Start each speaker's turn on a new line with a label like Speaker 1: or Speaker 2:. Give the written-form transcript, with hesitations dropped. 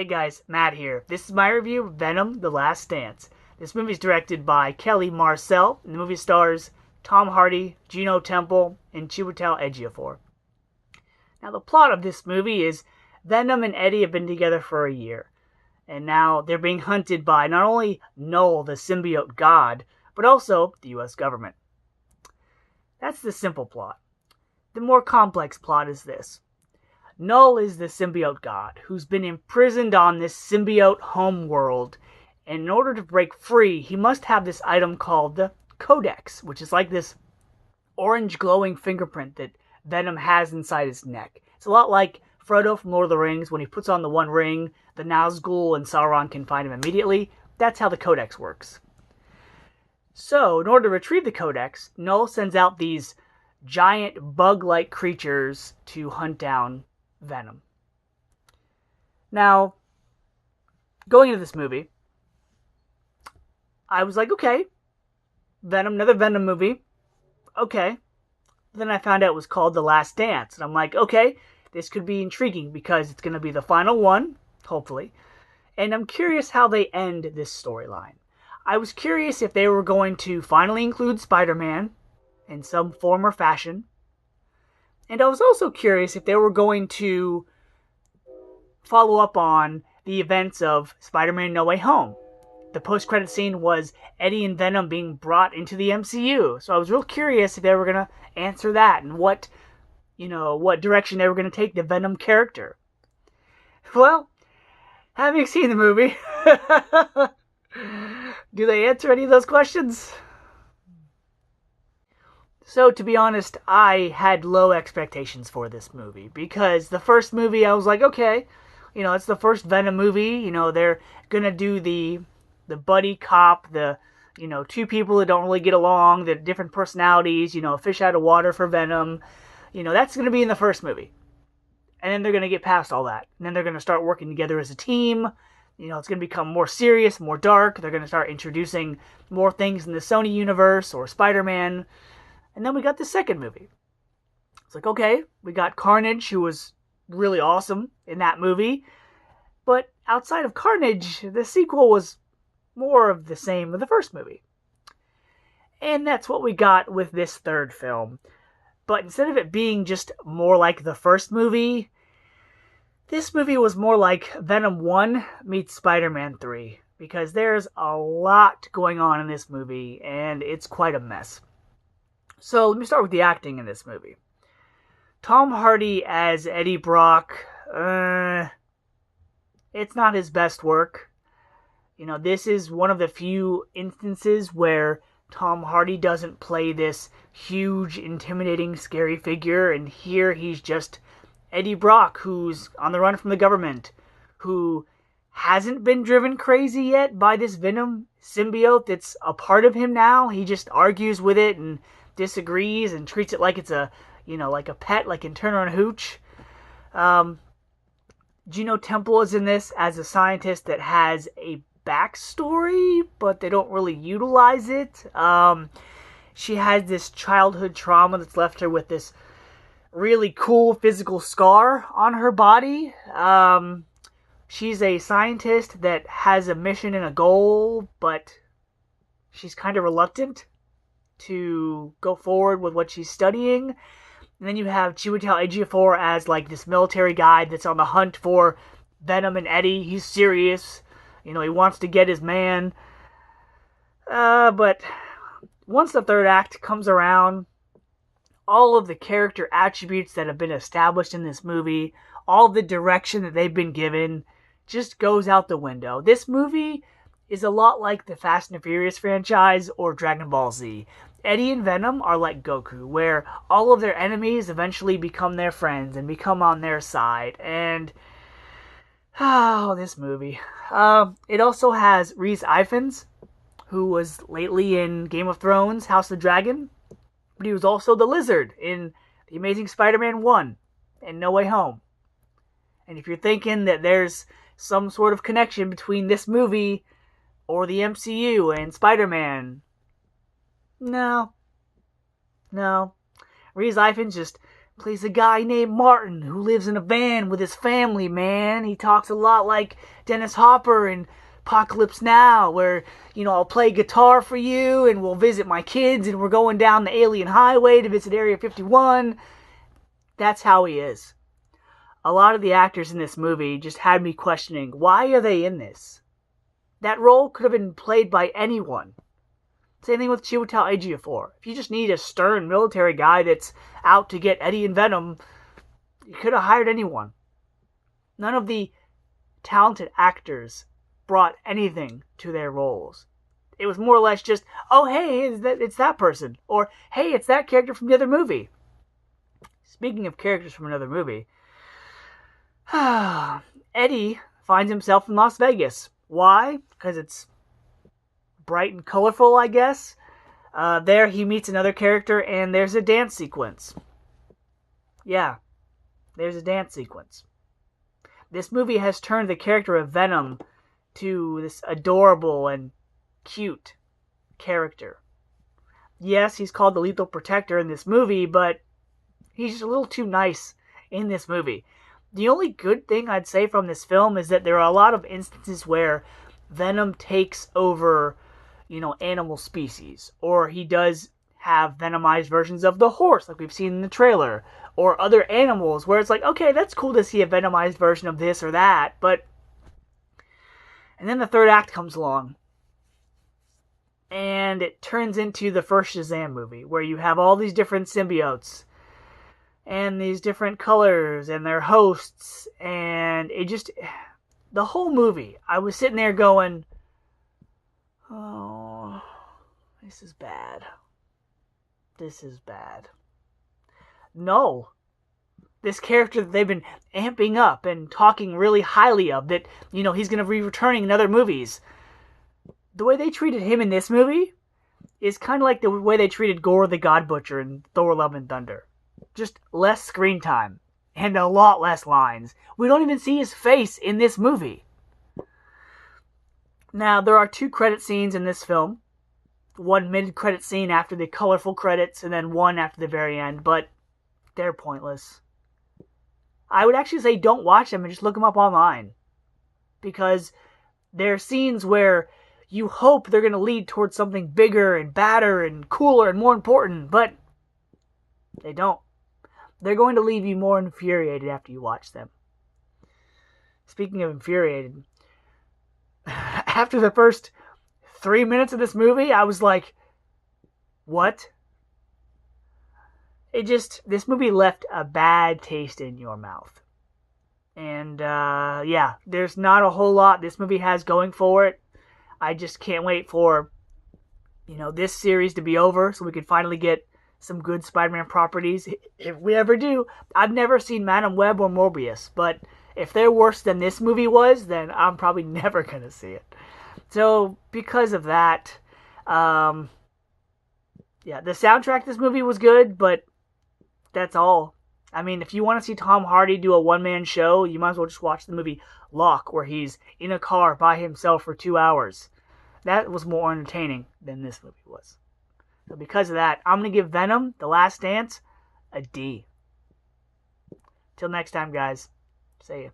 Speaker 1: Hey guys, Matt here. This is my review of Venom: The Last Dance. This movie is directed by Kelly Marcel, and the movie stars Tom Hardy, Gino Temple, and Chiwetel Ejiofor. Now, the plot of this movie is Venom and Eddie have been together for a year, and now they're being hunted by not only Null, the symbiote god, but also the US government. That's the simple plot. The more complex plot is this. Null is the symbiote god who's been imprisoned on this symbiote homeworld, and in order to break free, he must have this item called the Codex, which is like this orange glowing fingerprint that Venom has inside his neck. It's a lot like Frodo from Lord of the Rings. When he puts on the One Ring, the Nazgul and Sauron can find him immediately. That's how the Codex works. So, in order to retrieve the Codex, Null sends out these giant bug-like creatures to hunt down Venom. Now, going into this movie, I was like, okay, Venom, another Venom movie, okay. Then I found out it was called The Last Dance, and I'm like, okay, this could be intriguing because it's going to be the final one, hopefully, and I'm curious how they end this storyline. I was curious if they were going to finally include Spider-Man in some form or fashion. And I was also curious if they were going to follow up on the events of Spider-Man No Way Home. The post-credit scene was Eddie and Venom being brought into the MCU. So I was real curious if they were going to answer that and what direction they were going to take the Venom character. Well, having seen the movie, do they answer any of those questions? So, to be honest, I had low expectations for this movie, because the first movie I was like, okay, it's the first Venom movie, they're gonna do the buddy cop, the, two people that don't really get along, the different personalities, fish out of water for Venom, that's gonna be in the first movie. And then they're gonna get past all that, and then they're gonna start working together as a team, it's gonna become more serious, more dark, they're gonna start introducing more things in the Sony universe, or Spider-Man. And then we got the second movie. It's like, okay, we got Carnage, who was really awesome in that movie. But outside of Carnage, the sequel was more of the same with the first movie. And that's what we got with this third film. But instead of it being just more like the first movie, this movie was more like Venom 1 meets Spider-Man 3. Because there's a lot going on in this movie, and it's quite a mess. So, let me start with the acting in this movie. Tom Hardy as Eddie Brock, it's not his best work. This is one of the few instances where Tom Hardy doesn't play this huge, intimidating, scary figure, and here he's just Eddie Brock, who's on the run from the government, who hasn't been driven crazy yet by this Venom symbiote that's a part of him now. He just argues with it and disagrees and treats it like it's like a pet, like in Turner and Hooch. Gino Temple is in this as a scientist that has a backstory, but they don't really utilize it. She has this childhood trauma that's left her with this really cool physical scar on her body. She's a scientist that has a mission and a goal, but she's kind of reluctant to go forward with what she's studying. And then you have Chiwetel Ejiofor as like this military guy that's on the hunt for Venom and Eddie. He's serious. He wants to get his man. But once the third act comes around, all of the character attributes that have been established in this movie, all the direction that they've been given, just goes out the window. This movie is a lot like the Fast and Furious franchise or Dragon Ball Z. Eddie and Venom are like Goku, where all of their enemies eventually become their friends and become on their side. And this movie. It also has Rhys Ifans, who was lately in Game of Thrones, House of the Dragon, but he was also the Lizard in The Amazing Spider-Man 1 and No Way Home. And if you're thinking that there's some sort of connection between this movie or the MCU and Spider-Man, no. Rhys Ifans just Plays a guy named Martin who lives in a van with his family, man. He talks a lot like Dennis Hopper in Apocalypse Now, where, I'll play guitar for you and we'll visit my kids and we're going down the alien highway to visit Area 51. That's how he is. A lot of the actors in this movie just had me questioning, why are they in this? That role could have been played by anyone. Same thing with Chiwetel Ejiofor. If you just need a stern military guy that's out to get Eddie and Venom, you could have hired anyone. None of the talented actors brought anything to their roles. It was more or less just, oh, hey, it's that person. Or, hey, it's that character from the other movie. Speaking of characters from another movie, Eddie finds himself in Las Vegas. Why? Because it's bright and colorful, I guess. There he meets another character and there's a dance sequence. Yeah, there's a dance sequence. This movie has turned the character of Venom to this adorable and cute character. Yes, he's called the Lethal Protector in this movie, but he's just a little too nice in this movie. The only good thing I'd say from this film is that there are a lot of instances where Venom takes over, animal species. Or he does have venomized versions of the horse, like we've seen in the trailer. Or other animals, where it's like, okay, that's cool to see a venomized version of this or that, but... And then the third act comes along. And it turns into the first Shazam movie, where you have all these different symbiotes. And these different colors and their hosts, and it just, the whole movie, I was sitting there going, oh, this is bad. This is bad. No. This character that they've been amping up and talking really highly of, that, he's going to be returning in other movies. The way they treated him in this movie is kind of like the way they treated Gore the God Butcher in Thor Love and Thunder. Just less screen time and a lot less lines. We don't even see his face in this movie. Now, there are 2 credit scenes in this film. One mid-credit scene after the colorful credits, and then one after the very end, but they're pointless. I would actually say don't watch them and just look them up online. Because they're scenes where you hope they're going to lead towards something bigger and badder and cooler and more important, but they don't. They're going to leave you more infuriated after you watch them. Speaking of infuriated, after the first 3 minutes of this movie, I was like, what? This movie left a bad taste in your mouth. And, there's not a whole lot this movie has going for it. I just can't wait for, this series to be over so we can finally get some good Spider-Man properties, if we ever do. I've never seen Madam Web or Morbius, but if they're worse than this movie was, then I'm probably never going to see it. So, because of that, the soundtrack to this movie was good, but that's all. I mean, if you want to see Tom Hardy do a one-man show, you might as well just watch the movie Locke, where he's in a car by himself for 2 hours. That was more entertaining than this movie was. So because of that, I'm going to give Venom, The Last Dance, a D. Till next time, guys. See ya.